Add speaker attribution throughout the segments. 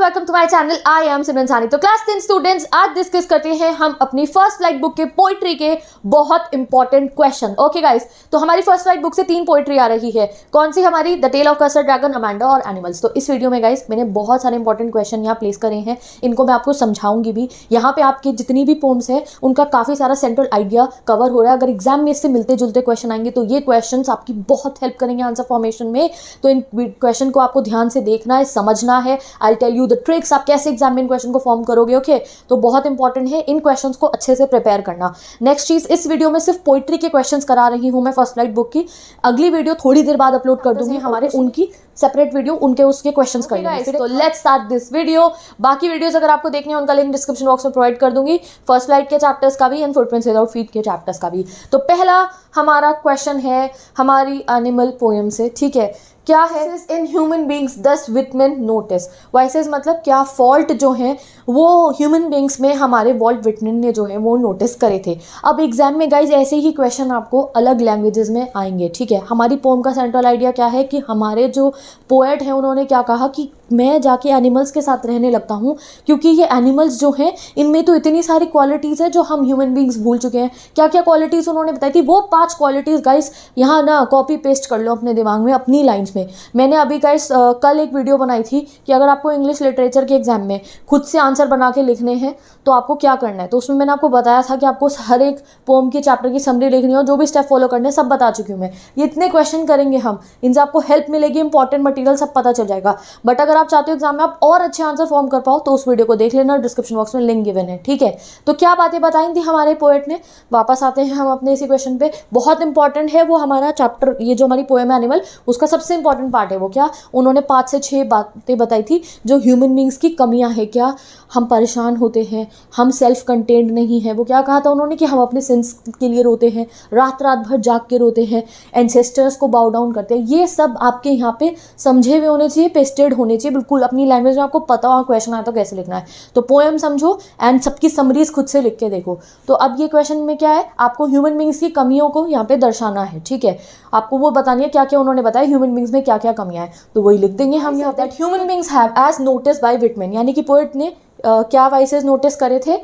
Speaker 1: Welcome to my channel. I am Simran Saani. तो class 10 students, आज discuss करते हैं हम अपनी फर्स्ट लाइट बुक के पोइट्री के बहुत इंपॉर्टेंट क्वेश्चन। ओके गाइस, तो हमारी फर्स्ट लाइट बुक से 3 पोइट्री आ रही है। कौन सी? हमारी द टेल ऑफ कर्सर ड्रैगन, अमांडा और एनिमल्स। तो इस वीडियो में गाइस मैंने बहुत सारे इंपॉर्टेंट क्वेश्चन यहाँ प्लेस करे हैं, इनको मैं आपको समझाऊंगी भी। यहाँ पे आपकी जितनी भी पोम्स है उनका काफी सारा सेंट्रल आइडिया कवर हो रहा है। अगर एग्जाम में इससे मिलते जुलते क्वेश्चन आएंगे तो ये क्वेश्चन आपकी बहुत हेल्प करेंगे आंसर फॉर्मेशन में। तो इन क्वेश्चन को आपको ध्यान से देखना है, समझना है। I tell you the tricks, आप कैसे एग्जाम में इन क्वेश्चन को फॉर्म करोगे। ओके, तो बहुत इंपॉर्टेंट है इन क्वेश्चंस को अच्छे से प्रिपेयर करना। नेक्स्ट चीज, इस वीडियो में सिर्फ पोइट्री के क्वेश्चंस करा रही हूं मैं फर्स्ट लाइट बुक की। अगली वीडियो थोड़ी देर बाद अपलोड कर दूंगी, हमारे उनकी सेपरेट वीडियो, उनके उसके क्वेश्चंस करेंगे। तो लेट्स स्टार्ट दिस वीडियो। बाकी वीडियोस अगर आपको देखनी है उनका लिंक डिस्क्रिप्शन बॉक्स में प्रोवाइड कर दूंगी, फर्स्ट लाइट के चैप्टर्स का भी एंड फुटप्रिंट्स विदाउट फीट के चैप्टर्स का भी। तो पहला हमारा क्वेश्चन है हमारी एनिमल पोएम से, ठीक है। क्या है? इन ह्यूमन बींग्स दस विटमैन नोटिस। वाइसेस मतलब क्या फॉल्ट जो है वो ह्यूमन बींग्स में हमारे वॉल्ट विटमैन ने जो है वो नोटिस करे थे। अब एग्जाम में गाइज ऐसे ही क्वेश्चन आपको अलग लैंग्वेजेस में आएंगे, ठीक है। हमारी पोम का सेंट्रल आइडिया क्या है कि हमारे जो पोएट हैं उन्होंने क्या कहा कि मैं जाके एनिमल्स के साथ रहने लगता हूँ, क्योंकि ये एनिमल्स जो हैं इनमें तो इतनी सारी क्वालिटीज़ है जो हम ह्यूमन बींग्स भूल चुके हैं। क्या क्या क्वालिटीज़ उन्होंने बताई थी? वो 5 क्वालिटीज़ गाइस यहाँ ना कॉपी पेस्ट कर लो अपने दिमाग में, अपनी लाइन्स में। मैंने अभी गाइस कल एक वीडियो बनाई थी कि अगर आपको इंग्लिश लिटरेचर के एग्जाम में खुद से आंसर बना के लिखने हैं तो आपको क्या करना है। तो उसमें मैंने आपको बताया था कि आपको हर एक पोम के चैप्टर की समरी लिखनी हो, जो भी स्टेप फॉलो करने सब बता चुकी हूँ मैं। ये इतने क्वेश्चन करेंगे हम, इनसे आपको हेल्प मिलेगी, इंपॉर्टेंट मटेरियल सब पता चल जाएगा। बट अगर आप चाहते हो एग्जाम में आप और अच्छे आंसर फॉर्म कर पाओ तो उस वीडियो को देख लेना, डिस्क्रिप्शन बॉक्स में लिंक गिवन है, ठीक है। तो क्या बातें बताई थी हमारे पोएट ने? वापस आते हैं हम अपने इसी क्वेश्चन पे। बहुत इंपॉर्टेंट है वो हमारा चैप्टर, ये जो हमारी पोएम है एनिमल, उसका सबसे इंपॉर्टेंट पार्ट है वो। क्या? उन्होंने 5 से 6 बातें बताई थी जो ह्यूमन बींग्स की कमियां हैं। क्या? हम परेशान होते हैं, हम सेल्फ कंटेन्ड नहीं है। वो क्या कहा था उन्होंने कि हम अपने सिंस के लिए रोते हैं, रात रात भर जाग के रोते हैं, एंसेस्टर्स को बाउ डाउन करते हैं। ये सब आपके यहाँ पे समझे हुए होने चाहिए, पेस्टेड होने चाहिए, बिल्कुल अपनी लैंग्वेज में आपको पता हो क्वेश्चन आया तो कैसे लिखना है। तो पोएम समझो एंड सबकी समरीज खुद से लिख के देखो। तो अब ये क्वेश्चन में क्या है, आपको ह्यूमन बींग्स की कमियों को यहाँ पे दर्शाना है, ठीक है। आपको वो बतानी है क्या क्या उन्होंने बताया ह्यूमन बींग्स में क्या क्या कमियां हैं, तो वही लिख देंगे हम यहाँ। That human beings have as notice by Whitman, यानी कि पोएट ने क्या वाइसेस नोटिस करे थे,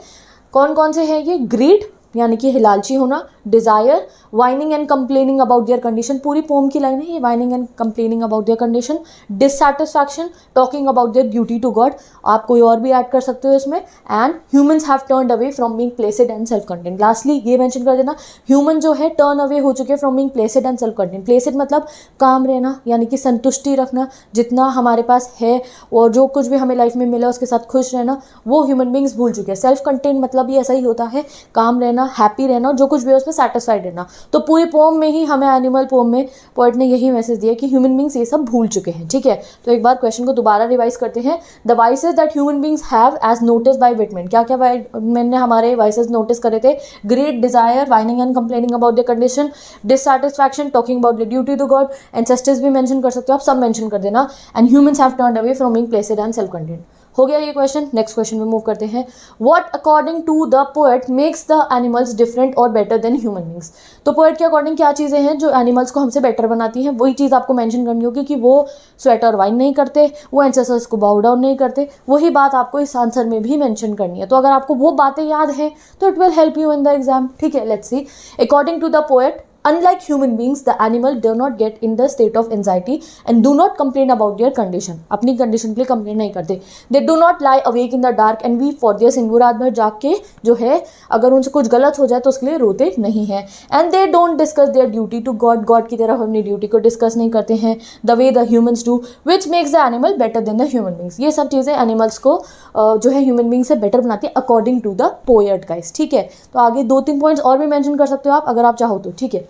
Speaker 1: कौन कौन से हैं ये? ग्रीड यानी कि लालची होना, desire, whining and complaining about their condition, पूरी पोम की लाइन है ये, whining and complaining about their condition, dissatisfaction, talking about their duty to God, आप कोई और भी ऐड कर सकते हो इसमें, and humans have turned away from being placid and self content. Lastly ये मेंशन कर देना, ह्यूमन जो है टर्न अवे हो चुके हैं from being placid and self content. Placid मतलब काम रहना, यानी कि संतुष्टि रखना, जितना हमारे पास है और जो कुछ भी हमें लाइफ में मिला उसके साथ खुश रहना, वो ह्यूमन बींग्स भूल चुके हैं। सेल्फ कंटेंट मतलब भी ऐसा ही होता है, काम रहना, हैप्पी रहना, जो कुछ भी है उसमें सेटिस्फाइड रहना। तो पूरी पोम में ही हमें एनिमल पोम में पोएट ने यही मैसेज दिया कि ह्यूमन बींग्स ये सब भूल चुके हैं, ठीक है। तो एक बार क्वेश्चन को दोबारा रिवाइज करते हैं। The vices that human beings have as notice by Whitman, क्या क्या विटमैन ने हमारे वाइसेस नोटिस करे थे? Greed, desire, whining and complaining about the condition, dissatisfaction, talking about the duty to God, ancestors भी मेंशन कर सकते हो आप, सब मेंशन कर देना, and humans have turned away from being placid and self content. हो गया ये क्वेश्चन। नेक्स्ट क्वेश्चन में मूव करते हैं। What according to the poet makes the animals different और बेटर देन ह्यूमन बींग्स। तो पोएट के अकॉर्डिंग क्या चीज़ें हैं जो एनिमल्स को हमसे बेटर बनाती हैं? वही चीज़ आपको मेंशन करनी होगी कि वो स्वेट और वाइन नहीं करते, वो एंसेस्टर्स को बाउ डाउन नहीं करते। वही बात आपको इस आंसर में भी मेंशन करनी है। तो अगर आपको वो बातें याद हैं तो it will help you in the exam, ठीक है। Let's see. According to the poet, unlike human beings, the animal do not get in the state of anxiety and do not complain about their condition. अपनी condition के लिए complain नहीं करते। They do not lie awake in the dark and weep for their sin. वो रात भर जाग के जो है अगर उनसे कुछ गलत हो जाए तो उसके लिए रोते नहीं हैं। And they don't discuss their duty to God. God की तरफ अपनी ड्यूटी को डिस्कस नहीं करते हैं the way the humans do, which makes the animal better than the human beings. ये सब चीज़ें एनिमल्स को जो है ह्यूमन बींग से बेटर बनाती है according to the poet guys, ठीक है। तो आगे 2-3 पॉइंट्स और भी मेंशन कर सकते हो आप अगर आप चाहो तो, ठीक है।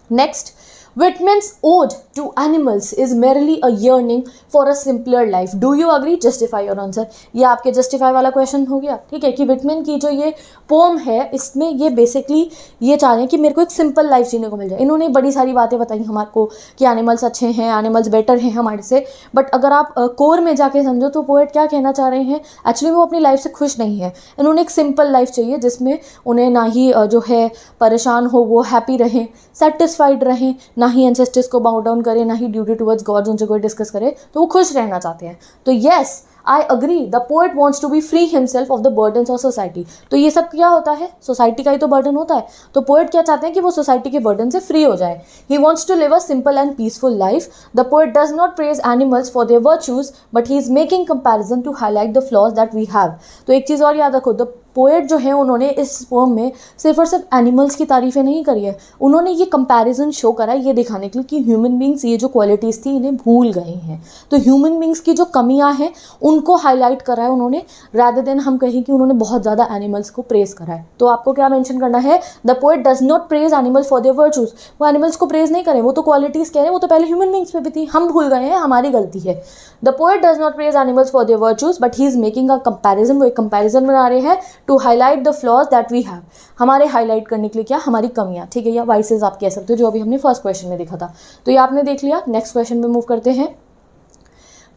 Speaker 1: Next, Whitman's ode to animals is merely a yearning for a simpler life. Do you agree? Justify your answer. ये आपके justify वाला क्वेश्चन हो गया, ठीक है। कि विटमैन की जो ये पोम है इसमें ये बेसिकली ये चाह रहे हैं कि मेरे को एक सिंपल लाइफ जीने को मिल जाए। इन्होंने बड़ी सारी बातें बताई हमारे को कि एनिमल्स अच्छे हैं, एनिमल्स बेटर हैं हमारे से। बट अगर आप कोर में जाके समझो तो पोएट क्या कहना चाह रहे हैं, एक्चुअली वो अपनी लाइफ से खुश नहीं है। इन्होंने एक सिंपल लाइफ चाहिए जिसमें उन्हें ना ही जो है परेशान हो, वो हैप्पी रहें, सेटिस्फाइड रहें, ना ही एंसेस्टर्स को बाउ डाउन करे, ना ही ड्यूटी टुवर्ड्स गॉड्स उनसे कोई डिस्कस करे, तो वो खुश रहना चाहते हैं। तो yes, I agree the poet wants to be free himself of the burdens of society. तो ये सब क्या होता है, सोसाइटी का ही तो बर्डन होता है। तो पोएट क्या चाहते हैं कि वो सोसाइटी के बर्डन से फ्री हो जाए। He wants to live a simple and peaceful life. The poet does not praise animals for their virtues but he is making comparison to highlight the flaws that we have. तो एक चीज़ और याद रखो, the poet जो है उन्होंने इस pome में सिर्फ और सिर्फ एनिमल्स की तारीफ़ें नहीं करी है, उन्होंने ये कंपैरिजन शो करा है ये दिखाने के लिए कि ह्यूमन बींग्स ये जो क्वालिटीज़ थी इन्हें भूल गए हैं। तो ह्यूमन बींग्स की जो कमियां हैं उनको हाईलाइट करा है उन्होंने, रादर देन हम कहें कि उन्होंने बहुत ज़्यादा एनिमल्स को प्रेज करा है। तो आपको क्या मेंशन करना है, the poet does not praise animals for their virtues. वो एनिमल्स को प्रेज नहीं करें, वो तो क्वालिटीज़ कह रहे हैं, वो तो पहले ह्यूमन बींग्स में भी थी, हम भूल गए हैं, हमारी गलती है। The poet does not praise animals for their virtues but he is making a comparison. वो एक कंपैरिजन बना रहे हैं to highlight the flaws that we have, हमारे हाईलाइट करने के लिए क्या, हमारी कमियां, ठीक है, या वाइसेस आप कह सकते हो, जो अभी हमने फर्स्ट क्वेश्चन में देखा था। तो ये आपने देख लिया। नेक्स्ट क्वेश्चन पे मूव करते हैं।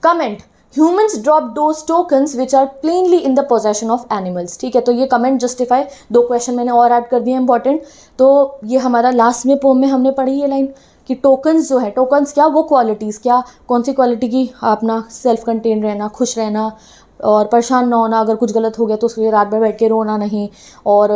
Speaker 1: Comment, humans drop those tokens which are plainly in the possession of animals. ठीक है, तो ये कमेंट जस्टिफाई, दो क्वेश्चन मैंने और ऐड कर दिए इंपॉर्टेंट। तो ये हमारा लास्ट में पोम में हमने पढ़ी ये लाइन कि टोकन्स जो है, टोकन्स क्या, वो क्वालिटीज़, क्या कौन सी क्वालिटी की, अपना सेल्फ कंटेन रहना, खुश रहना और परेशान ना होना, अगर कुछ गलत हो गया तो उसके लिए रात भर बैठ के रोना नहीं, और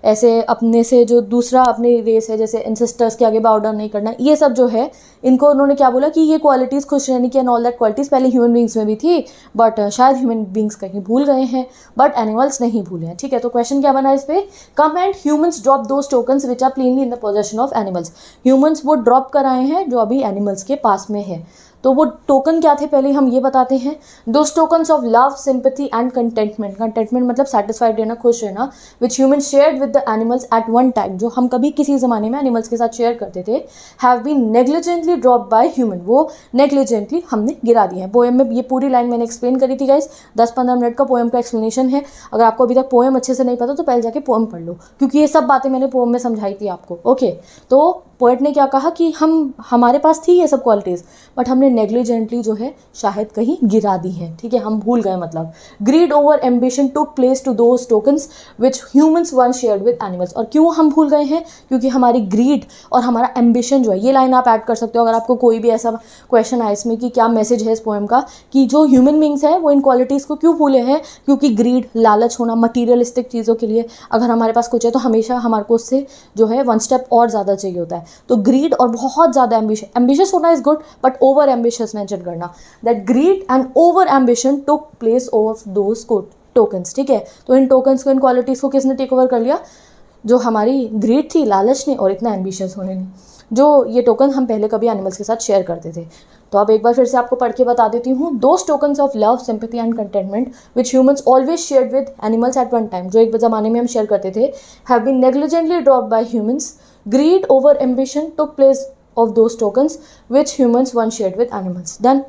Speaker 1: ऐसे अपने से जो दूसरा अपनी रेस है जैसे इंसिस्टर्स के आगे बाउ डाउन नहीं करना, ये सब जो है इनको उन्होंने क्या बोला कि ये क्वालिटीज़, खुश रहने की एंड ऑल दैट क्वालिटीज़ पहले ह्यूमन बींग्स में भी थी, बट शायद ह्यूमन बींग्स कहीं भूल गए हैं, बट एनिमल्स नहीं भूले हैं। ठीक है, तो क्वेश्चन क्या बना इस पर, come and humans drop those tokens which are plainly in the possession of animals. Humans वो ड्रॉप कराए हैं जो अभी एनिमल्स के पास में है। तो वो टोकन क्या थे पहले हम ये बताते हैं। Those tokens of love, sympathy and contentment, contentment मतलब सेटिस्फाइड रहना, खुश रहना, which human shared with the animals at one time, जो हम कभी किसी ज़माने में एनिमल्स के साथ शेयर करते थे, have been negligently drop by human, वो नेग्लिजेंटली हमने गिरा दिए हैं। पोएम में ये पूरी लाइन मैंने एक्सप्लेन करी थी गाइस, 10-15 मिनट का पोएम का एक्सप्लेनेशन है। अगर आपको अभी तक पोएम अच्छे से नहीं पता तो पहले जाके पोएम पढ़ लो, क्योंकि ये सब बातें मैंने पोएम में समझाई थी आपको। ओके, तो पोएट ने क्या कहा कि हमारे पास थी ये सब क्वालिटीज़, बट हमने नेग्लिजेंटली जो है शायद कहीं गिरा दी हैं। ठीक है, हम भूल गए मतलब। Greed over ambition took place to those tokens which humans once shared with animals. और क्यों हम भूल गए हैं, क्योंकि हमारी ग्रीड और हमारा एम्बिशन जो है, ये लाइन आप ऐड कर सकते हो अगर आपको कोई भी ऐसा क्वेश्चन आए इसमें कि क्या मैसेज है इस पोएम का, कि जो ह्यूमन बींग्स है वो इन क्वालिटीज़ को क्यों भूले हैं, क्योंकि ग्रीड, लालच होना, मटीरियलिस्टिक चीज़ों के लिए अगर हमारे पास कुछ है तो हमेशा हमारे को उससे जो है वन स्टेप और ज़्यादा चाहिए होता है। तो ग्रीड और बहुत ज़्यादा एम्बिशियस होना is good, but over ambitious mention करना, that greed and over ambition took place of those tokens. ठीक है, तो इन टोकन्स को, इन क्वालिटीज़ को किसने टेक ओवर कर लिया, जो हमारी ग्रीड थी, लालच ने, और इतना एम्बिशियस होने ने, जो ये टोकन हम पहले कभी एनिमल्स के साथ शेयर करते थे। तो अब एक बार फिर से आपको पढ़ के बता देती हूँ। Those tokens of love, sympathy and contentment which humans always shared with animals at one time, जो एक ज़माने में हम शेयर करते थे, have been negligently drop by humans. Greed over ambition took place of those tokens which humans one shared with animals. Done.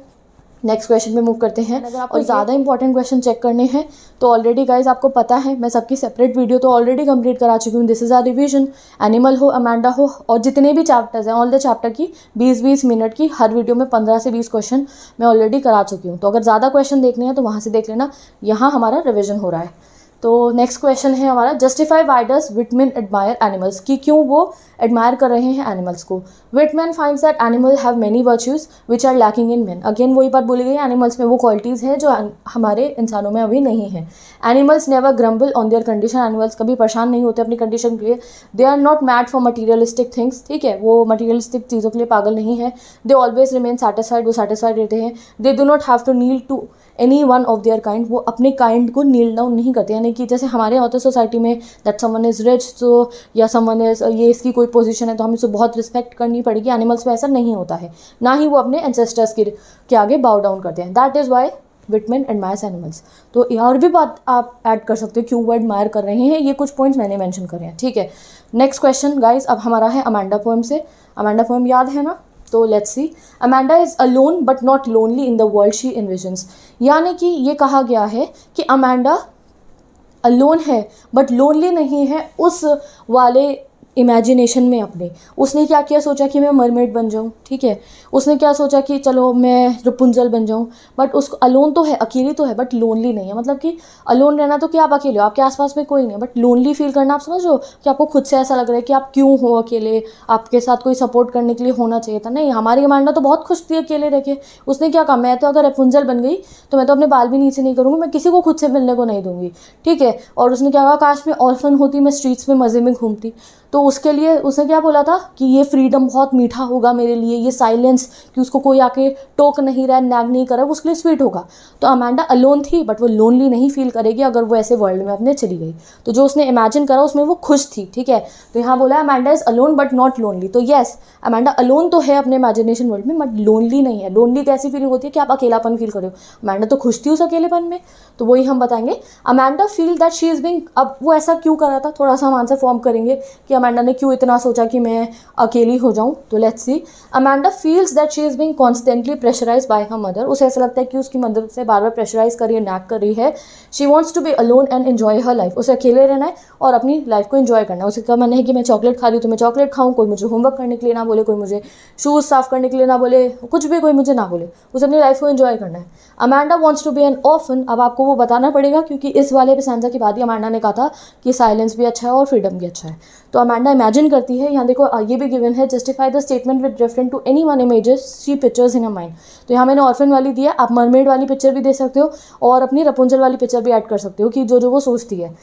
Speaker 1: Next question पे move करते हैं। अगर आपको ज़्यादा इंपॉर्टेंट क्वेश्चन चेक करने हैं तो ऑलरेडी गाइज आपको पता है, मैं सबकी सेपरेट वीडियो तो ऑलरेडी कंप्लीट करा चुकी हूँ। This is our revision. Animal हो, अमांडा हो, और जितने भी चैप्टर्स हैं, ऑल द चैप्टर की 20-20 मिनट की हर वीडियो में 15 से 20 क्वेश्चन मैं ऑलरेडी करा चुकी हूँ। तो अगर ज़्यादा क्वेश्चन देखने हैं तो वहाँ से देख लेना, यहाँ हमारा रिविजन हो रहा है। तो नेक्स्ट क्वेश्चन है हमारा, justify why does Whitman admire animals, कि क्यों वो एडमायर कर रहे हैं एनिमल्स को। Whitman finds that animal have many virtues which are lacking in man. Again वही बात बोली गई, एनिमल्स में वो क्वालिटीज़ हैं जो हमारे इंसानों में अभी नहीं है। Animals never grumble on their condition, animals कभी परेशान नहीं होते अपनी कंडीशन के लिए। They are not mad for materialistic things, ठीक है, वो मटीरियलिस्टिक चीज़ों के लिए पागल नहीं है। दे ऑलवेज रिमेन सेटिस्फाइड, वो सेटिस्फाइड रहते हैं। They do not have to kneel to any one of their kind, वो अपने काइंड को नील डाउन नहीं करते, यानी कि जैसे हमारे होते सोसाइटी में दैट समवन इज़ रिच, तो या समवन इज, ये इसकी कोई पोजीशन है तो हमें इसको बहुत रिस्पेक्ट करनी पड़ेगी। एनिमल्स में ऐसा नहीं होता है, ना ही वो अपने एंसेस्टर्स के आगे बाउ डाउन करते हैं। That is why Whitman admires animals. तो और भी बात आप ऐड कर सकते हो क्यों वो एडमायर कर रहे हैं, ये कुछ पॉइंट्स मैंने मेंशन करे हैं। ठीक है, नेक्स्ट क्वेश्चन गाइज अब हमारा है अमांडा पोएम से। अमांडा पोएम याद है ना, तो let's see. Amanda is alone but not lonely in the world she इन्विजन्स, यानी कि ये कहा गया है कि अमांडा अलोन है बट लोनली नहीं है उस वाले इमेजिनेशन में अपने उसने क्या किया, सोचा कि मैं मरमेड बन जाऊँ, ठीक है। उसने क्या सोचा कि चलो मैं रपुंजल बन जाऊँ, बट उसको अलोन तो है, अकेली तो है, बट लोनली नहीं है। मतलब कि अलोन रहना तो क्या आप अकेले हो, आपके आसपास में कोई नहीं है, बट लोनली फील करना आप समझ रहे हो कि आपको खुद से ऐसा लग रहा है कि आप क्यों हो अकेले, आपके साथ कोई सपोर्ट करने के लिए होना चाहिए था। नहीं, हमारी अमांडा तो बहुत खुश थी अकेले रह के। उसने क्या कहा, मैं तो अगर रपुंजल बन गई तो मैं तो अपने बाल भी नीचे नहीं करूँगी, मैं किसी को खुद से मिलने को नहीं दूंगी, ठीक है। और उसने क्या कहा, काश मैं ऑर्फन होती, मैं स्ट्रीट्स में मज़े में घूमती। तो उसके लिए उसने क्या बोला था कि ये फ्रीडम बहुत मीठा होगा मेरे लिए, ये साइलेंस कि उसको कोई आके टोक नहीं रहा है, नैग नहीं कर रहा है, उसके लिए स्वीट होगा। तो अमांडा अलोन थी, बट वो लोनली नहीं फील करेगी अगर वो ऐसे वर्ल्ड में अपने चली गई। तो जो उसने इमेजिन करा उसमें वो खुश थी, ठीक है। तो यहाँ बोला Amanda is alone but not lonely. तो येस, अमांडा अलोन तो है अपने इमेजिनेशन वर्ल्ड में, बट लोनली नहीं है। लोनली कैसी फीलिंग होती है कि आप अकेलापन फील करो, अमांडा तो खुश थी उस अकेलेपन में। तो वही हम बताएंगे, Amanda feel that she is being, अब वो ऐसा क्यों कर रहा था, थोड़ा सा हम आंसर फॉर्म करेंगे कि अमांडा ने क्यों इतना सोचा कि मैं अकेली हो जाऊं। तो let's see, Amanda feels that she is being constantly pressurise by her mother. उसे ऐसा लगता है कि उसकी मदर से बार बार प्रेशराइज कर रही है, नैग कर रही है। She wants to be alone and enjoy her life. उसे अकेले रहना है और अपनी लाइफ को एंजॉय करना है। उसे क्या मन है कि मैं चॉकलेट खा रही हूँ तो मैं चॉकलेट खाऊँ, कोई मुझे होमवर्क करने के लिए ना बोले, कोई मुझे शूज़ साफ करने के लिए ना बोले, कुछ भी कोई मुझे ना बोले, उसे अपनी लाइफ को एंजॉय करना है। Amanda wants to be an orphan. अब आपको वो बताना पड़ेगा क्योंकि इस वाले स्टैंजा के बाद ही अमांडा ने कहा था कि साइलेंस भी अच्छा है और फ्रीडम भी अच्छा है। तो अमांडा इमेजिन करती है, यहाँ देखो ये भी गिवन है, justify the statement with reference to any one images she pictures in a mind. तो यहाँ मैंने ऑर्फन वाली दिया, आप मरमेड वाली पिक्चर भी दे सकते हो और अपनी रपुंजल वाली पिक्चर भी ऐड कर सकते हो कि जो जो वो सोचती है।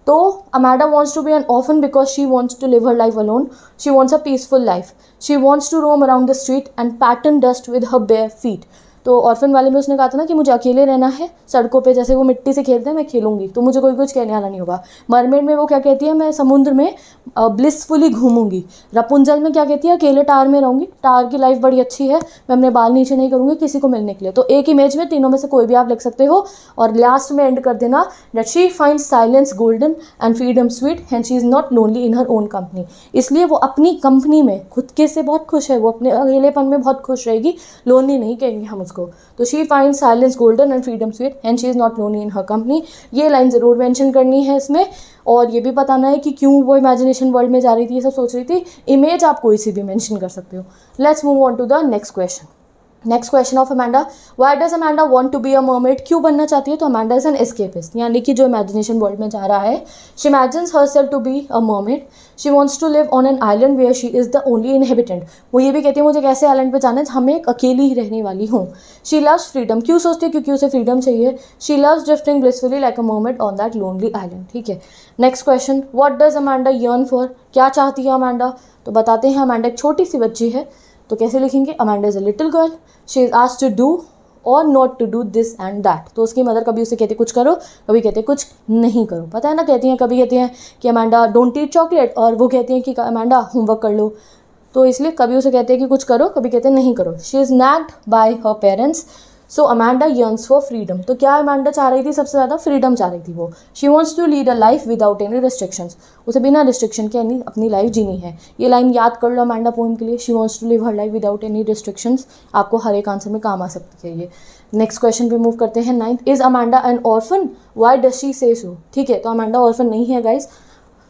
Speaker 1: तो Amanda wants to be an orphan because she wants to live her life alone. She wants a peaceful life. She wants to roam around the street and pattern dust with her bare feet. तो orphan वाले में उसने कहा था ना कि मुझे अकेले रहना है, सड़कों पे जैसे वो मिट्टी से खेलते हैं मैं खेलूंगी, तो मुझे कोई कुछ कहने वाला नहीं होगा। मरमेड में वो क्या कहती है, मैं समुद्र में ब्लिसफुली घूमूंगी। रपुंजल में क्या कहती है, अकेले टावर में रहूंगी, टावर की लाइफ बड़ी अच्छी है, मैं अपने बाल नीचे नहीं करूंगी किसी को मिलने के लिए। तो एक इमेज में तीनों में से कोई भी आप लिख सकते हो। और लास्ट में एंड कर देना that she finds silence golden and freedom sweet and she is not lonely in her own company. इसलिए वो अपनी कंपनी में खुद के से बहुत खुश है, वो अपने अकेलेपन में बहुत खुश रहेगी, लोनली नहीं कहेंगे हम उसको। तो she find silence golden and freedom sweet and she is not lonely in her company. ये लाइन ज़रूर मेंशन करनी है इसमें, और ये भी बताना है कि क्यों वो इमेजिनेशन वर्ल्ड में जा रही थी, ये सब सोच रही थी। इमेज आप कोई सी भी मेंशन कर सकते हो। Let's move on to the next question. Next question of Amanda, why does Amanda want to be a mermaid. क्यों बनना चाहती है, तो अमांडा इज एन एस्केपिस्ट, यानी कि जो इमेजिनेशन वर्ल्ड में जा रहा है। She imagines herself to be a mermaid. She wants to live on an island where she is the only inhabitant. वो ये भी कहती है मुझे कैसे आइलैंड पे जाना है जहाँ मैं एक अकेली ही रहने वाली हूँ। She loves freedom. क्यों सोचती है, क्योंकि उसे फ्रीडम चाहिए। She loves drifting blissfully like a mermaid on that lonely island, ठीक है। Next question, what does Amanda yearn for. क्या चाहती है अमांडा, तो बताते हैं। अमांडा एक छोटी सी बच्ची है, तो कैसे लिखेंगे, Amanda is a little girl, she is asked to do और not to do this and that. तो उसकी मदर कभी उसे कहती कुछ करो, कभी कहते कुछ नहीं करो, पता है ना। कहती हैं, कभी कहती हैं कि अमांडा डोंट ईट चॉकलेट, और वो कहती हैं कि अमांडा होमवर्क कर लो। तो इसलिए कभी उसे कहते हैं कि कुछ करो, कभी कहते हैं नहीं करो। She is nagged by her parents. So Amanda yearns for freedom. तो क्या अमांडा चाह रही थी, सबसे ज़्यादा फ्रीडम चाह रही थी वो। She wants to lead a life without any restrictions. उसे बिना रिस्ट्रिक्शन के अपनी लाइफ जीनी है। ये लाइन याद कर लो अमांडा पोएम के लिए, she wants to live her life without any restrictions. आपको हर एक आंसर में काम आ सकती है ये। नेक्स्ट क्वेश्चन पे मूव करते हैं। 9th, is Amanda an orphan, why does she say so. ठीक है, तो अमांडा ऑर्फन नहीं है guys.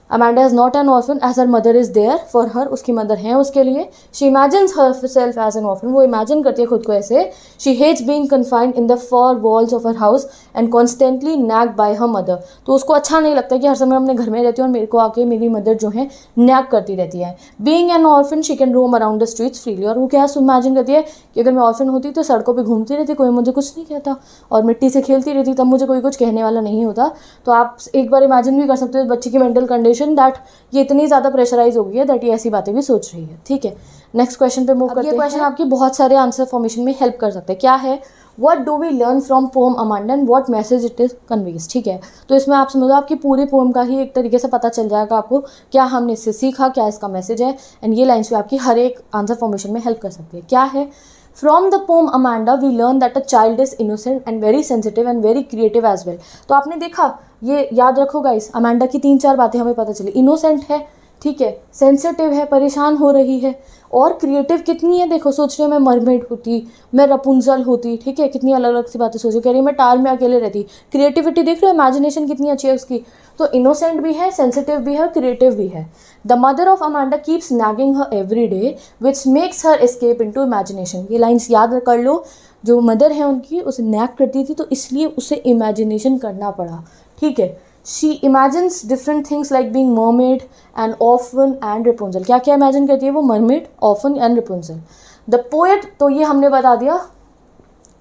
Speaker 1: Amanda is not an orphan as her mother is there for her. उसकी मदर है उसके लिए। She imagines herself as an orphan. वो इमेजिन करती है खुद को ऐसे। She hates being confined in the 4 walls of her house and constantly nagged by her mother. तो उसको अच्छा नहीं लगता कि हर समय अपने घर में रहती है और मेरे को आके मेरी मदर जो है नैग करती रहती है। Being an orphan she can roam around the streets freely. और वो क्या इमेजिन करती है कि अगर मैं ऑर्फन होती तो सड़कों पर घूमती रहती, कोई मुझे कुछ नहीं कहता, और मिट्टी से खेलती रहती, तब मुझे कोई कुछ कहने वाला नहीं होता। तो आप एक बार इमेजिन भी कर सकते हो बच्चे की मेंटल कंडीशन, दैट ये इतनी ज़्यादा प्रेशराइज हो गई है दैट ये ऐसी बातें भी सोच रही है। ठीक है, नेक्स्ट क्वेश्चन पे मूव करते हैं। ये क्वेश्चन आपकी बहुत सारे आंसर फॉर्मेशन में हेल्प कर सकते हैं। क्या है, what do we learn from poem Amanda and what message it is conveys. ठीक है, तो इसमें आप समझो आपकी पूरी पोम का ही एक तरीके से पता चल जाएगा आपको क्या हमने इससे सीखा, क्या इसका मैसेज है। एंड ये लाइन्स भी आपकी हर एक आंसर फॉर्मेशन में हेल्प कर सकती है। क्या है, from the poem Amanda we learn that a child is innocent and very sensitive and very creative as well. तो आपने देखा, ये याद रखो गाइस, अमांडा की 3-4 बातें हमें पता चली। इनोसेंट है, ठीक है, सेंसिटिव है, परेशान हो रही है, और क्रिएटिव कितनी है, देखो सोच रही है मैं मरमेड होती, मैं रपुंजल होती, ठीक है, कितनी अलग अलग सी बातें सोच रही, कह रही है मैं टार में अकेले रहती। क्रिएटिविटी देख रहे हो, इमेजिनेशन कितनी अच्छी है उसकी। तो इनोसेंट भी है, सेंसिटिव भी है, क्रिएटिव भी है। The mother of Amanda keeps nagging her every day which makes her escape into imagination. ये लाइन्स याद कर लो, जो मदर है उनकी उसे नैग करती थी तो इसलिए उसे इमेजिनेशन करना पड़ा, ठीक है। She imagines different things like being mermaid and often and Rapunzel. क्या क्या इमेजिन करती है वो, mermaid, often and Rapunzel. The poet, तो ये हमने बता दिया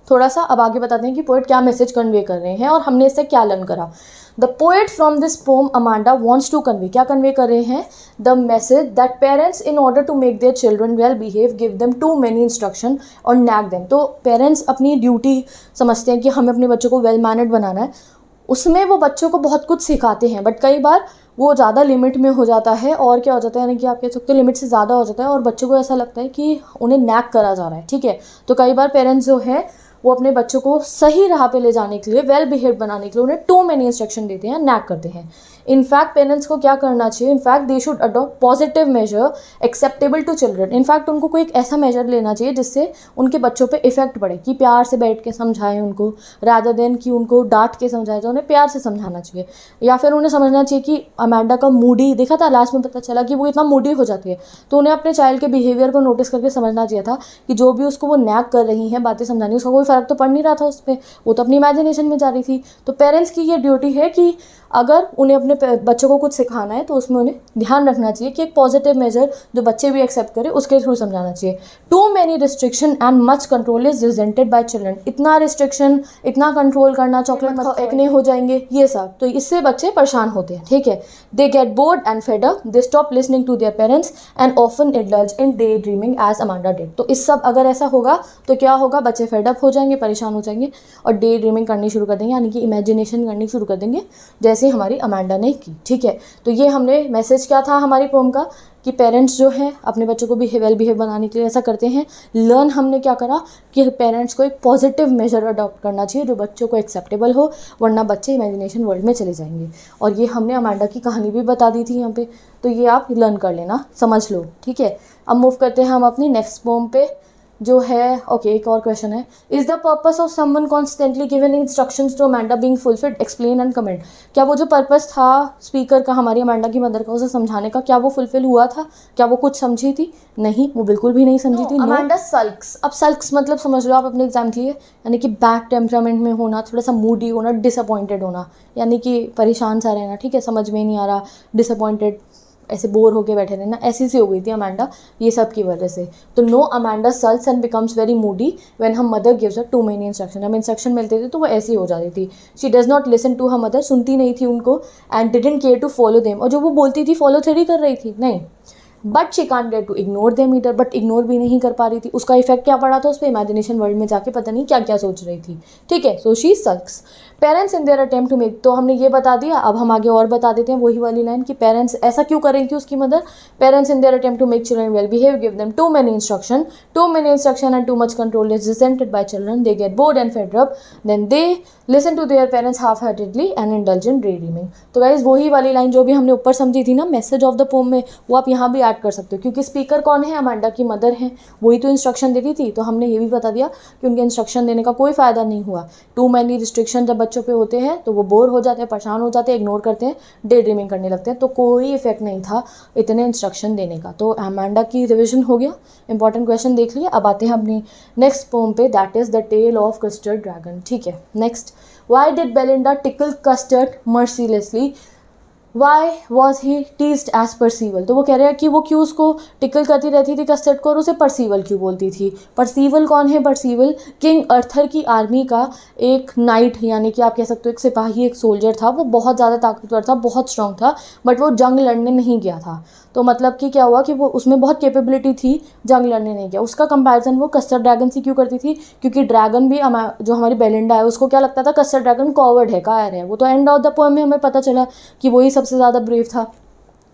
Speaker 1: थोड़ा सा, अब आगे बताते हैं कि पोएट क्या मैसेज कन्वे कर रहे हैं और हमने इससे क्या लर्न करा। The poet from this poem Amanda wants to convey, क्या कन्वे कर रहे हैं, the message that parents in order to make their children well behave give them too many instruction और नैग देम। तो पेरेंट्स अपनी duty समझते हैं कि हमें अपने बच्चों को वेल मैनर्ड बनाना है, उसमें वो बच्चों को बहुत कुछ सिखाते हैं, बट कई बार वो ज़्यादा लिमिट में हो जाता है और क्या हो जाता है, यानी कि आप कह सकते हो लिमिट से ज़्यादा हो जाता है और बच्चों को ऐसा लगता है कि उन्हें नैग करा जा रहा है, ठीक है। तो कई बार पेरेंट्स जो है वो अपने बच्चों को सही राह पे ले जाने के लिए, वेल बिहेव बनाने के लिए उन्हें टू मैनी इंस्ट्रक्शन देते हैं, नैग करते हैं। इनफैक्ट पेरेंट्स को क्या करना चाहिए, in fact they should adopt positive measure acceptable to children. In fact उनको कोई एक ऐसा मेजर लेना चाहिए जिससे उनके बच्चों पे इफेक्ट पड़े, कि प्यार से बैठ के समझाएं उनको, रादर देन कि उनको डांट के समझाएं, तो उन्हें प्यार से समझाना चाहिए। या फिर उन्हें समझना चाहिए कि अमांडा का मूडी, देखा था लास्ट में पता चला कि वो इतना मूडी हो जाती है, तो उन्हें अपने चाइल्ड के बिहेवियर को नोटिस करके समझना चाहिए था कि जो भी उसको वो नैग कर रही हैं बातें समझानी, उसका कोई फ़र्क तो पड़ नहीं रहा था उस पर, वो तो अपनी इमेजिनेशन में जा रही थी। तो पेरेंट्स की ये ड्यूटी है कि अगर उन्हें अपने बच्चों को कुछ सिखाना है तो उसमें उन्हें ध्यान रखना चाहिए कि एक पॉजिटिव मेजर जो बच्चे भी एक्सेप्ट करें उसके थ्रू समझाना चाहिए। Too many restriction and much control is resented by children. इतना रिस्ट्रिक्शन, इतना कंट्रोल करना, चॉकलेट मत खाओ, एक्ने हो जाएंगे, ये सब, तो इससे बच्चे परेशान होते हैं, ठीक है। They get bored and fed up, they stop listening to their parents and often indulge in day dreaming as Amanda did. तो इस सब अगर ऐसा होगा तो क्या होगा, बच्चे फेड अप हो जाएंगे, परेशान हो जाएंगे और डे ड्रीमिंग करनी शुरू कर देंगे, यानी कि इमेजिनेशन करनी शुरू कर देंगे, जैसे हमारी अमांडा ने की, ठीक है। तो ये हमने मैसेज क्या था हमारी पोम का, कि पेरेंट्स जो हैं अपने बच्चों को भी वेल बिहेव बनाने के लिए ऐसा करते हैं। लर्न हमने क्या करा कि पेरेंट्स को एक पॉजिटिव मेजर अडॉप्ट करना चाहिए जो बच्चों को एक्सेप्टेबल हो, वरना बच्चे इमेजिनेशन वर्ल्ड में चले जाएंगे। और ये हमने अमांडा की कहानी भी बता दी थी यहाँ पे, तो ये आप लर्न कर लेना, समझ लो, ठीक है। अब मूव करते हैं हम अपनी नेक्स्ट पोम पे, जो है ओके एक और क्वेश्चन है, is the purpose of someone constantly given instructions to Amanda being fulfilled, explain and comment. क्या वो जो पर्पस था स्पीकर का, हमारी अमांडा की मदर का, उसे समझाने का, क्या वो फुलफिल हुआ था, क्या वो कुछ समझी थी, नहीं, वो बिल्कुल भी नहीं समझी थी। अमांडा सल्क्स, अब सल्क्स मतलब समझ लो आप अपने एग्जाम के लिए, यानी कि बैड टेम्परामेंट में होना, थोड़ा सा मूडी होना, डिसअपॉइंटेड होना, यानी कि परेशान सा रहना, ठीक है, समझ में नहीं आ रहा, डिसअपॉइंटेड, ऐसे बोर होके बैठे रहना, ऐसी सी हो गई थी अमांडा ये सब की वजह से। तो no Amanda sulks and becomes very moody when her mother gives her too many instruction. हमें इंस्ट्रक्शन मिलते थे तो वो ऐसी हो जाती थी। She does not listen to her mother, सुनती नहीं थी उनको, and didn't care to follow them, और जो वो बोलती थी फॉलो थोड़ी कर रही थी, नहीं। But she can't dare to ignore them either, but ignore भी नहीं कर पा रही थी। उसका इफेक्ट क्या पड़ा था उस पर, इमेजिनेशन वर्ल्ड में जाके पता नहीं क्या क्या सोच रही थी, ठीक है। So she sulks. Parents in their attempt to make, तो हमने ये बता दिया, अब हम आगे और बता देते हैं वही वाली लाइन कि पेरेंट्स ऐसा क्यों कर रही थी उसकी mother. Parents in their attempt to make children well behave give them too many instruction and too much control is resented by children, they get bored and fed up, then they listen to their parents half heartedly and indulge in day dreaming. तो guys वही वाली line जो भी हमने ऊपर समझी थी ना मैसेज ऑफ द पोम में, वो आप यहाँ भी ऐड कर सकते हो, क्योंकि स्पीकर कौन है, अमांडा की मदर है, वही तो इंस्ट्रक्शन देती थी। तो हमने ये भी बता दिया कि उनके इंस्ट्रक्शन देने का कोई फ़ायदा नहीं हुआ। टू मैनी रिस्ट्रिक्शन जब बच्चों पे होते हैं तो वो बोर हो जाते हैं, परेशान हो जाते हैं, इग्नोर करते हैं, डे ड्रीमिंग करने लगते हैं, तो कोई इफेक्ट नहीं था इतने इंस्ट्रक्शन देने का। तो अमांडा की रिविजन हो गया, इंपॉर्टेंट क्वेश्चन देख लिया। अब आते हैं अपनी नेक्स्ट पोम पे, that is the tale of custard dragon, ठीक है। Next, why did Belinda tickle custard mercilessly, why was he teased as Percival. तो वो कह रहे हैं कि वो क्यों उसको टिकल करती रहती थी कस्टर्ड को और उसे परसीवल क्यों बोलती थी। परसीवल कौन है, परसीवल किंग अर्थर की आर्मी का एक नाइट, यानी कि आप कह सकते हो एक सिपाही, एक सोल्जर था। वो बहुत ज़्यादा ताकतवर था, बहुत स्ट्रॉन्ग था, बट वो जंग लड़ने नहीं गया था। तो मतलब कि क्या हुआ कि वो उसमें बहुत कैपेबिलिटी थी, जंग लड़ने नहीं गया। उसका कंपैरिजन वो कस्टर्ड ड्रैगन से क्यों करती थी, क्योंकि ड्रैगन भी जो हमारी बेलिंडा है उसको क्या लगता था, कस्टर्ड ड्रैगन कॉवर्ड है, कायर है। वो तो एंड ऑफ द पोएम में हमें पता चला कि वही सबसे ज़्यादा ब्रेव था।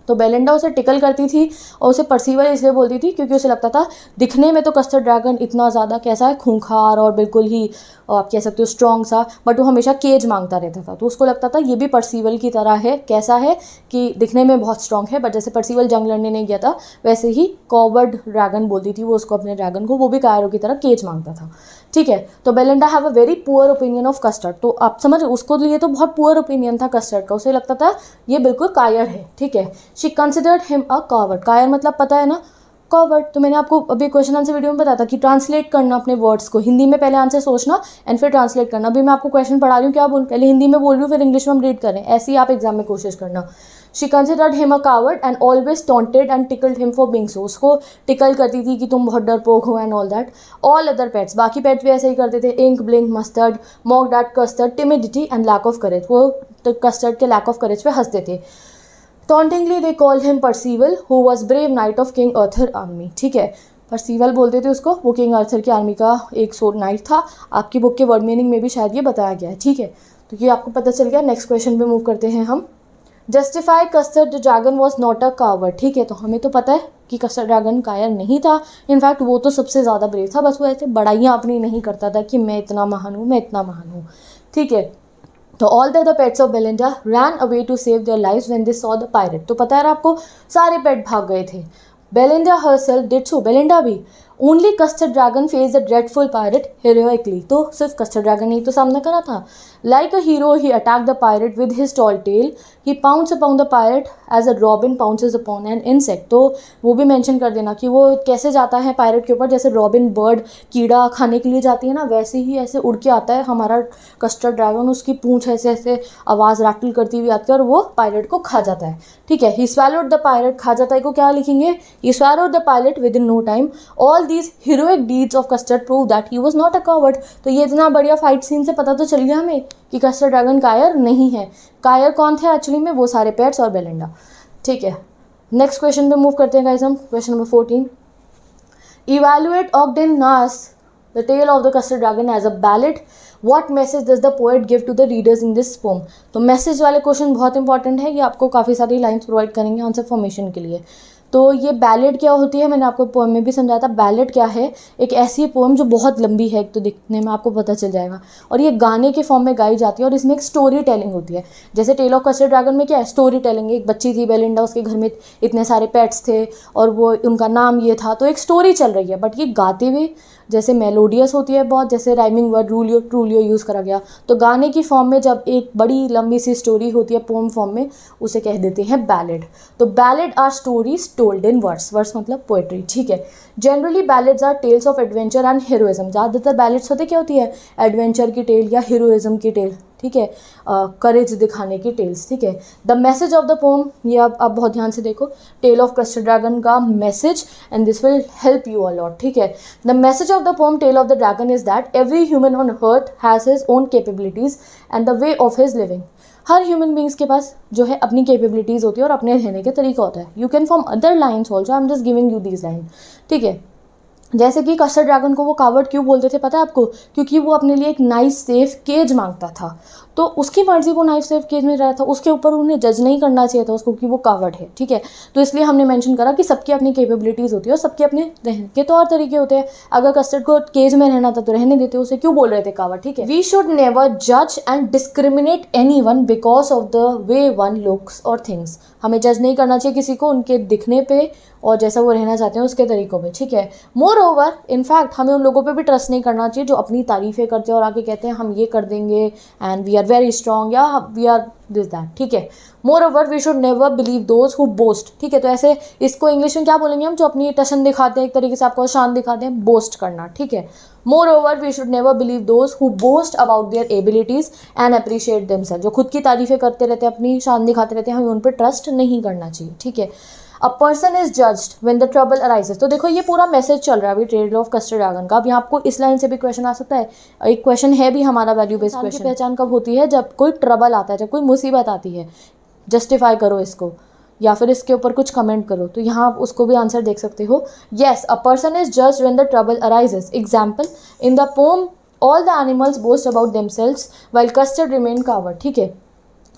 Speaker 1: तो बेलिंडा उसे टिकल करती थी और उसे परसीवल इसलिए बोलती थी क्योंकि उसे लगता था दिखने में तो कस्टर्ड ड्रैगन इतना ज़्यादा कैसा है, खूंखार और बिल्कुल ही और आप कह सकते हो स्ट्रॉन्ग सा, बट वो हमेशा केज मांगता रहता था। तो उसको लगता था ये भी पर्सीवल की तरह है, कैसा है कि दिखने में बहुत स्ट्रॉन्ग है, बट जैसे पर्सीवल जंग लड़ने नहीं गया था वैसे ही कॉवर्ड ड्रैगन बोलती थी वो उसको, अपने ड्रैगन को, वो भी कायरो की तरह केज मांगता था। ठीक है, तो Belinda have a very poor opinion of custard. तो आप समझ, उसको लिए तो बहुत पुअर ओपिनियन था कस्टर्ड का, उसे लगता था ये बिल्कुल कायर है। ठीक है, she considered him a coward. कायर मतलब पता है ना, कॉवर्ड। तो मैंने आपको अभी क्वेश्चन आंसर वीडियो में बताया था कि ट्रांसलेट करना अपने वर्ड्स को, हिंदी में पहले आंसर सोचना एंड फिर ट्रांसलेट करना। अभी मैं आपको क्वेश्चन पढ़ा रही हूँ, क्या बोल, पहले हिंदी में बोल रही हूँ फिर इंग्लिश में हम रीड करें, ऐसे ही आप एग्जाम में कोशिश करना। She considered him a coward and always taunted and tickled him for being so. उसको टिकल करती थी कि तुम बहुत डरपोक हो and all that. All other pets, बाकी पेट्स भी ऐसे ही करते थे, Ink, Blink, Mustard, mocked at Custard, timidity and lack of courage. वो तो कस्टर्ड के लैक ऑफ करेज पे हंसते थे। Tauntingly they called him Percival who was brave knight of king Arthur army. ठीक है, परसीवल बोलते थे उसको, वो किंग अर्थर की आर्मी का एक सो नाइट था। आपकी बुक के वर्ड मीनिंग में भी शायद ये बताया गया है। ठीक है, तो ये आपको पता चल गया। नेक्स्ट क्वेश्चन पे मूव करते हैं हम। Justify custard the dragon was not a coward. ठीक है, तो हमें तो पता है कि कस्टर्ड ड्रैगन कायर नहीं था, इनफैक्ट वो तो सबसे ज़्यादा ब्रेव था, बस वो ऐसे बड़ाइयाँ अपनी नहीं करता था कि मैं इतना महान हूँ, मैं इतना महान हूँ। ठीक है, तो all the other pets of Belinda ran away to save their lives when they saw the pirate. तो पता है आपको, सारे पेट भाग गए थे। Belinda herself did so, Belinda भी। Only custard dragon face the dreadful pirate heroically. तो सिर्फ कस्टर्ड ड्रैगन ने ही तो सामना करा था। Like a hero he attacked the pirate with his tall tail, he pounce upon the pirate as a robin pounces upon an insect. तो वो भी मेंशन कर देना कि वो कैसे जाता है पायरेट के ऊपर, जैसे रॉबिन बर्ड कीड़ा खाने के लिए जाती है ना, वैसे ही ऐसे उड़ के आता है हमारा कस्टर्ड ड्रैगन। उसकी पूंछ ऐसे ऐसे आवाज़ रैटल करती हुई आती है और वो पायरेट को खा जाता है। ठीक है, ही स्वैलोड द पायरेट, खा जाता है को क्या लिखेंगे, he swallowed the pirate within no time. All these heroic deeds of custard prove that he was not a coward. तो ये इतना बढ़िया फाइट सीन से पता तो चल गया हमें कि कस्टर्ड ड्रैगन कायर नहीं है। कायर कौन थे एक्चुअली में, वो सारे पेट्स और बेलिंडा। ठीक है, नेक्स्ट क्वेश्चन पे मूव करते हैं गाइस हम। Question number 14, evaluate Ogden Nash the tale of the Custard dragon as a ballad. What message does the poet give to the readers in this poem. तो message वाले question बहुत important है, ये आपको काफ़ी सारी लाइन्स प्रोवाइड करेंगे answer formation के लिए। तो ये बैलेड क्या होती है, मैंने आपको पोएम में भी समझाया था। बैलेड क्या है, एक ऐसी पोएम जो बहुत लंबी है, एक तो दिखने में आपको पता चल जाएगा, और ये गाने के फॉर्म में गाई जाती है और इसमें एक स्टोरी टेलिंग होती है। जैसे टेल ऑफ कस्टर्ड ड्रैगन में क्या है, स्टोरी टेलिंग। एक बच्ची थी बेलिंडा, उसके घर में इतने सारे पेट्स थे और वो उनका नाम ये था, तो एक स्टोरी चल रही है, बट ये गाते हुए जैसे मेलोडियस होती है बहुत, जैसे राइमिंग वर्ड रूलियो ट्रूलियो यूज़ करा गया। तो गाने की फॉर्म में जब एक बड़ी लंबी सी स्टोरी होती है पोम फॉर्म में, उसे कह देते हैं बैलेड। तो ballad are stories told in words, words मतलब पोएट्री। ठीक है, generally ballads are tales of adventure and heroism. ज़्यादातर बैलेड्स होते क्या होती है, एडवेंचर की टेल या हीरोइज्म की टेल। ठीक है, करेज दिखाने की टेल्स। ठीक है, the message of the poem, ये आप बहुत ध्यान से देखो, टेल ऑफ कस्टर्ड ड्रैगन का message, and this will help you a lot. ठीक है, the message of the poem tale of the dragon is that every human on earth has his own capabilities and the way of his living. हर human beings के पास जो है अपनी capabilities होती है और अपने रहने के तरीका होता है। You can form other lines also, I am just giving you these line. ठीक है, जैसे कि कस्टर्ड ड्रैगन को वो कावर्ड क्यों बोलते थे पता है आपको, क्योंकि वो अपने लिए एक नाइस सेफ केज मांगता था। तो उसकी मर्जी, वो नाइस सेफ केज में रहा था, उसके ऊपर उन्हें जज नहीं करना चाहिए था उसको कि वो कावर्ड है। ठीक है, तो इसलिए हमने मेंशन करा कि सबकी अपनी कैपेबिलिटीज़ होती है और सबके अपने रहने के तौर तरीके होते हैं। अगर कस्टर्ड को केज में रहना था तो रहने देते, उसे क्यों बोल रहे थे कावर्ड। ठीक है, वी शुड नेवर जज and discriminate anyone because of the way one looks और थिंग्स। हमें जज नहीं करना चाहिए किसी को उनके दिखने पे और जैसा वो रहना चाहते हैं उसके तरीकों पे। ठीक है, मोर ओवर इनफैक्ट हमें उन लोगों पे भी ट्रस्ट नहीं करना चाहिए जो अपनी तारीफ़ें करते हैं और आके कहते हैं हम ये कर देंगे and we are very strong या वी आर दिस दैट। ठीक है, moreover we should never believe those who boast. ठीक है, तो ऐसे इसको इंग्लिश में क्या बोलेंगे हम, जो अपनी टशन दिखाते हैं, एक तरीके से आपको शान दिखाते हैं, बोस्ट करना। ठीक है, moreover we should never believe those who boast about their abilities and appreciate themselves. जो खुद की तारीफ़ें करते रहते हैं, अपनी शान दिखाते रहते हैं, हमें उन पर ट्रस्ट नहीं करना चाहिए। ठीक है, a person is judged when the trouble arises. तो देखो ये पूरा मैसेज चल रहा है अभी टेल ऑफ कस्टर्ड ड्रैगन का। अब यहाँ आपको इस लाइन से भी क्वेश्चन आ सकता है, एक क्वेश्चन है भी हमारा वैल्यू बेस्ड क्वेश्चन। पहचान कब होती है, जब कोई ट्रबल आता है, जब कोई मुसीबत आती है। जस्टिफाई करो इसको या फिर इसके ऊपर कुछ कमेंट करो, तो यहाँ आप उसको भी आंसर देख सकते हो। Yes, a person is judged when the trouble arises. Example, in the pome all the animals boast about themselves while custard remain coward. ठीक है,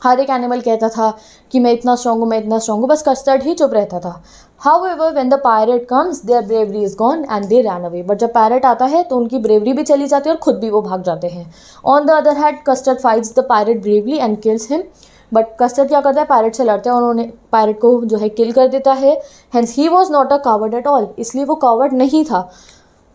Speaker 1: हर एक एनिमल कहता था कि मैं इतना स्ट्रॉन्ग हूँ, मैं इतना स्ट्रॉन्ग हूँ, बस कस्टर्ड ही चुप रहता था. However, when the parrot comes, their bravery is gone and they ran away. But जब पैरट आता है तो उनकी ब्रेवरी भी चली जाती है और खुद भी वो भाग जाते हैं. On the other hand custard fights the parrot bravely and kills him. But custard क्या करता है, पैरट से लड़ता है और उन्होंने पैरट को जो है किल कर देता है. Hence he was not a coward at all, इसलिए वो कावर्ड नहीं था.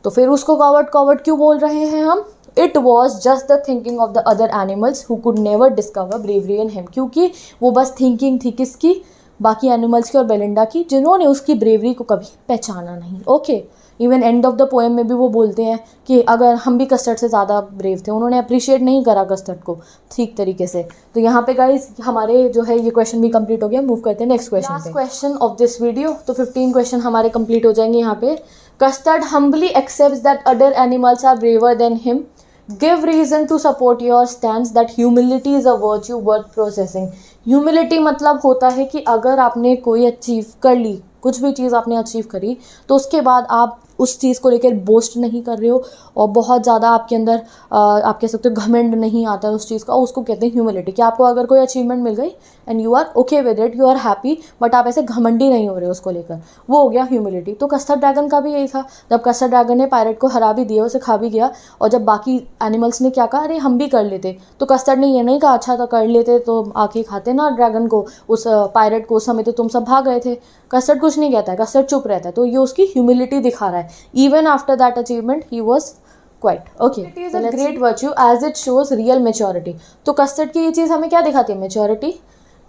Speaker 1: तो फिर उसको कावर्ड क्यों बोल रहे हैं हम? It was just the thinking of the other animals who could never discover bravery in him. क्योंकि वो बस थिंकिंग थी किसकी? बाकी एनिमल्स की और बेलिंडा की, जिन्होंने उसकी ब्रेवरी को कभी पहचाना नहीं. Okay, even end of the poem में भी वो बोलते हैं कि अगर हम भी कस्टर्ड से ज़्यादा ब्रेव थे, उन्होंने अप्रिशिएट नहीं करा कस्टर्ड को ठीक तरीके से. तो यहाँ पे गाइस हमारे जो है ये क्वेश्चन भी कंप्लीट हो गया. मूव करते हैं next question. Last question of this video. तो 15 क्वेश्चन हमारे कंप्लीट हो जाएंगे यहाँ पे. Custard humbly accepts that other animals are braver than him. Give reason to support your stance that humility is a virtue worth possessing. Humility मतलब होता है कि अगर आपने कोई अचीव कर ली, कुछ भी चीज़ आपने अचीव करी, तो उसके बाद आप उस चीज़ को लेकर बोस्ट नहीं कर रहे हो और बहुत ज़्यादा आपके अंदर आप कह सकते हो घमंड नहीं आता है उस चीज़ का. उसको कहते हैं ह्यूमिलिटी. कि आपको अगर कोई अचीवमेंट मिल गई and you are okay with it, you are happy, but आप ऐसे घमंडी नहीं हो रहे हो उसको लेकर, वो हो गया ह्यूमिलिटी. तो कस्टर्ड ड्रैगन का भी यही था. जब कस्टर्ड ड्रैगन ने पैरट को हरा भी दिया, उसे खा भी गया, और जब बाकी एनिमल्स ने क्या कहा, अरे हम भी कर लेते, तो कस्टर्ड ने ये नहीं कहा अच्छा तो कर लेते तो आके खाते ना ड्रैगन को, उस पैरट को. उस समय तो तुम सब भाग गए थे. कस्टर्ड कुछ नहीं कहता है, कस्टर्ड चुप रहता है. तो ये उसकी ह्यूमिलिटी दिखा रहा है. Even after that achievement he was quite okay. It is a great virtue as it shows real maturity. तो कस्टर्ड की ये चीज़ हमें क्या दिखाती है? Maturity,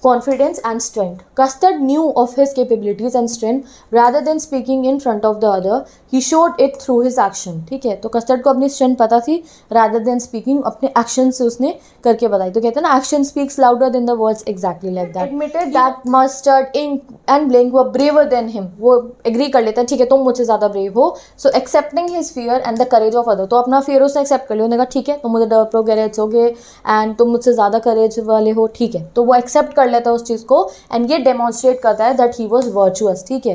Speaker 1: confidence and strength. Custard knew of his capabilities and strength. Rather than speaking in front of the other, he showed it through his action. ठीक है, तो कस्टर्ड को अपनी स्ट्रेंथ पता थी. rather than speaking, अपने एक्शन से उसने करके बताई. तो कहते हैं ना, action speaks louder than the words. Exactly like that. Admitted that mustard and blink were brewer than him. वो एग्री कर लेता है, ठीक है तुम मुझसे ज़्यादा ब्रेव हो. So accepting his fear and the courage of other. तो अपना फियर उसने एक्सेप्ट कर लिया. उन्होंने कहा ठीक है तुम मुझे डरपोक करेज होगे एंड तुम मुझसे ज़्यादा करेज वाले हो, ठीक है. तो वो एक्सेप्ट कर लेता है उस चीज़ को एंड ये डेमोन्स्ट्रेट करता है दैट ही वाज वर्चुअस. ठीक है.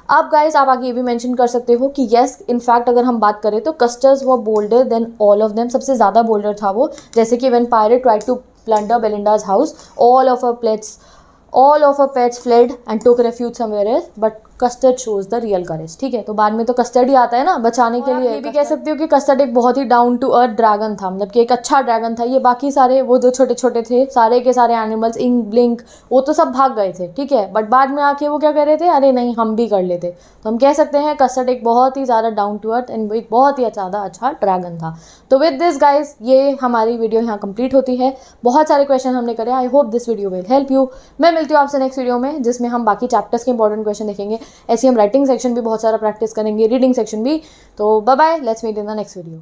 Speaker 1: अब गाइस आप आगे ये भी मेंशन कर सकते हो कि येस इनफैक्ट अगर हम बात करें तो custard's were bolder than all of them. सबसे ज़्यादा बोल्डर था वो. जैसे कि when pirate tried to plunder Belinda's house, all of her pets fled and took refuge somewhere else, but custard shows the real courage. ठीक है, तो बाद में तो कस्टर्ड ही आता है ना बचाने के लिए. ये भी कह सकते हो कि कस्टर्ड एक बहुत ही डाउन टू अर्थ ड्रैगन था, मतलब कि एक अच्छा ड्रैगन था. ये बाकी सारे वो जो छोटे छोटे थे सारे के सारे एनिमल्स, इंक ब्लिंक, वो तो सब भाग गए थे. ठीक है, बट बाद में आके वो क्या कह रहे थे, अरे नहीं हम भी कर लेते. तो हम कह सकते हैं कस्टर्ड एक बहुत ही ज़्यादा डाउन टू अर्थ एंड एक बहुत ही ज़्यादा अच्छा ड्रैगन था. तो विद दिस गाइज ये हमारी वीडियो यहाँ कंप्लीट होती है. बहुत सारे क्वेश्चन हमने करे. I hope this video will help you. मैं मिलती हूँ आपसे नेक्स्ट वीडियो में जिसमें हम बाकी चैप्टर्स के इंपॉर्टेंट क्वेश्चन देखेंगे. ऐसे हम राइटिंग सेक्शन भी बहुत सारा प्रैक्टिस करेंगे, रीडिंग सेक्शन भी. तो bye bye, let's meet in the next video.